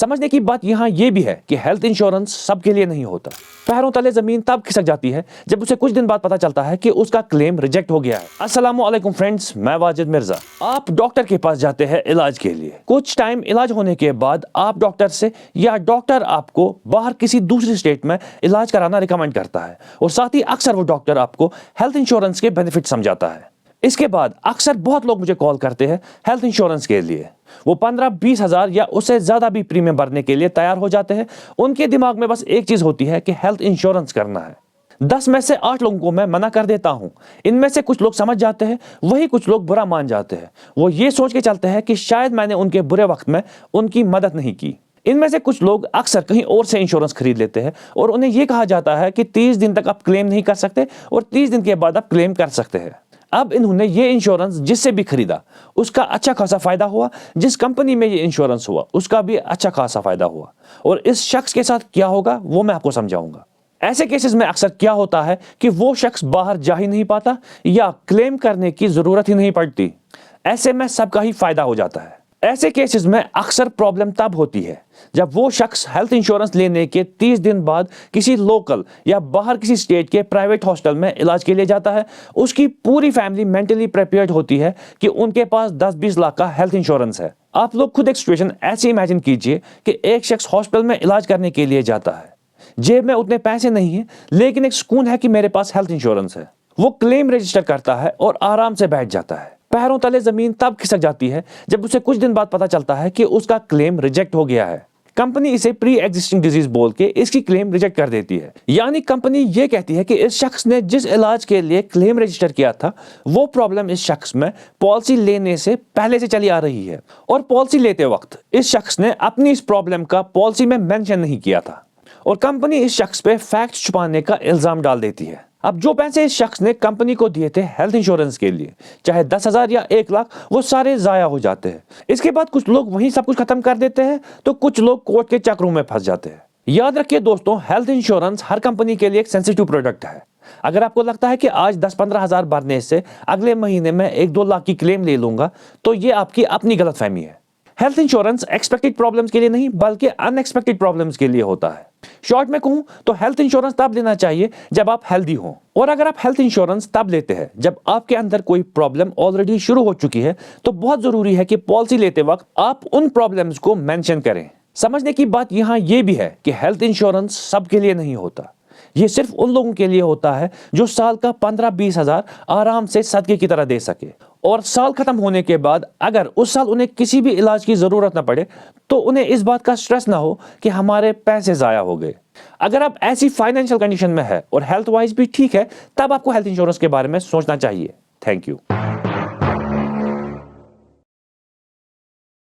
समझने की बात यहाँ ये भी है कि हेल्थ इंश्योरेंस सबके लिए नहीं होता। पैरों तले जमीन तब खिसक जाती है जब उसे कुछ दिन बाद पता चलता है कि उसका क्लेम रिजेक्ट हो गया है। अस्सलामु अलैकुम फ्रेंड्स, मैं वाजिद मिर्जा। आप डॉक्टर के पास जाते हैं इलाज के लिए। कुछ टाइम इलाज होने के बाद आप डॉक्टर से या डॉक्टर आपको बाहर किसी दूसरी स्टेट में इलाज कराना रिकमेंड करता है और साथ ही अक्सर वो डॉक्टर आपको हेल्थ इंश्योरेंस के बेनिफिट समझाता है। इसके बाद अक्सर बहुत लोग मुझे कॉल करते हैं हेल्थ इंश्योरेंस के लिए। वो 15-20 हज़ार या उससे ज़्यादा भी प्रीमियम भरने के लिए तैयार हो जाते हैं। उनके दिमाग में बस एक चीज़ होती है कि हेल्थ इंश्योरेंस करना है। 10 में से 8 लोगों को मैं मना कर देता हूं। इनमें से कुछ लोग समझ जाते हैं, वही कुछ लोग बुरा मान जाते हैं। वो ये सोच के चलते हैं कि शायद मैंने उनके बुरे वक्त में उनकी मदद नहीं की। इनमें से कुछ लोग अक्सर कहीं और से इंश्योरेंस खरीद लेते हैं और उन्हें यह कहा जाता है कि 30 दिन तक आप क्लेम नहीं कर सकते और 30 दिन के बाद आप क्लेम कर सकते हैं। अब इन्होंने ये इंश्योरेंस जिससे भी खरीदा उसका अच्छा खासा फायदा हुआ, जिस कंपनी में ये इंश्योरेंस हुआ उसका भी अच्छा खासा फायदा हुआ, और इस शख्स के साथ क्या होगा वो मैं आपको समझाऊंगा। ऐसे केसेस में अक्सर क्या होता है कि वो शख्स बाहर जा ही नहीं पाता या क्लेम करने की जरूरत ही नहीं पड़ती। ऐसे में सबका ही फायदा हो जाता है। ऐसे केसेस में अक्सर प्रॉब्लम तब होती है जब वो शख्स हेल्थ इंश्योरेंस लेने के 30 दिन बाद किसी लोकल या बाहर किसी स्टेट के प्राइवेट हॉस्पिटल में इलाज के लिए जाता है। उसकी पूरी फैमिली मेंटली प्रिपेयर्ड होती है कि उनके पास 10-20 लाख का हेल्थ इंश्योरेंस है। आप लोग खुद एक सिचुएशन ऐसे इमेजिन कीजिए कि एक शख्स हॉस्पिटल में इलाज करने के लिए जाता है, जेब में उतने पैसे नहीं है लेकिन एक सुकून है कि मेरे पास हेल्थ इंश्योरेंस है। वो क्लेम रजिस्टर करता है और आराम से बैठ जाता है। पैरों तले जमीन तब खिसक जाती है जब उसे कुछ दिन बाद पता चलता है कि उसका क्लेम रिजेक्ट हो गया है। कंपनी इसे प्री एग्जिस्टिंग डिजीज बोल के इसकी क्लेम रिजेक्ट कर देती है। यानी कंपनी ये कहती है कि इस शख्स ने जिस इलाज के लिए क्लेम रजिस्टर किया था वो प्रॉब्लम इस शख्स में पॉलिसी लेने से पहले से चली आ रही है और पॉलिसी लेते वक्त इस शख्स ने अपनी इस प्रॉब्लम का पॉलिसी में मेंशन नहीं किया था और कंपनी इस शख्स पे फैक्ट छुपाने का इल्जाम डाल देती है। अब जो पैसे इस शख्स ने कंपनी को दिए थे हेल्थ इंश्योरेंस के लिए, चाहे 10,000 या 1 लाख, वो सारे जाया हो जाते हैं। इसके बाद कुछ लोग वहीं सब कुछ खत्म कर देते हैं तो कुछ लोग कोर्ट के चक्रों में फंस जाते हैं। याद रखिए दोस्तों, हेल्थ इंश्योरेंस हर कंपनी के लिए एक सेंसिटिव प्रोडक्ट है। अगर आपको लगता है कि आज 10-15 हज़ार भरने से अगले महीने में 1-2 लाख की क्लेम ले लूंगा तो ये आपकी अपनी गलतफहमी है। हेल्थ इंश्योरेंस एक्सपेक्टेड प्रॉब्लम्स के लिए नहीं बल्कि अनएक्सपेक्टेड प्रॉब्लम्स के लिए होता है। शॉर्ट में कहूं तो हेल्थ इंश्योरेंस तब लेना चाहिए जब आप हेल्दी हो, और अगर आप हेल्थ इंश्योरेंस तब लेते हैं जब आपके अंदर कोई प्रॉब्लम ऑलरेडी शुरू हो चुकी है तो बहुत जरूरी है कि पॉलिसी लेते वक्त आप उन प्रॉब्लम्स को मेंशन करें। समझने की बात यहाँ ये भी है कि हेल्थ इंश्योरेंस सबके लिए नहीं होता। ये सिर्फ उन लोगों के लिए होता है जो साल का 15-20 हज़ार आराम से सदके की तरह दे सके, और साल खत्म होने के बाद अगर उस साल उन्हें किसी भी इलाज की जरूरत ना पड़े तो उन्हें इस बात का स्ट्रेस ना हो कि हमारे पैसे जाया हो गए। अगर आप ऐसी फाइनेंशियल कंडीशन में है और हेल्थ वाइज भी ठीक है तब आपको हेल्थ इंश्योरेंस के बारे में सोचना चाहिए। Thank you.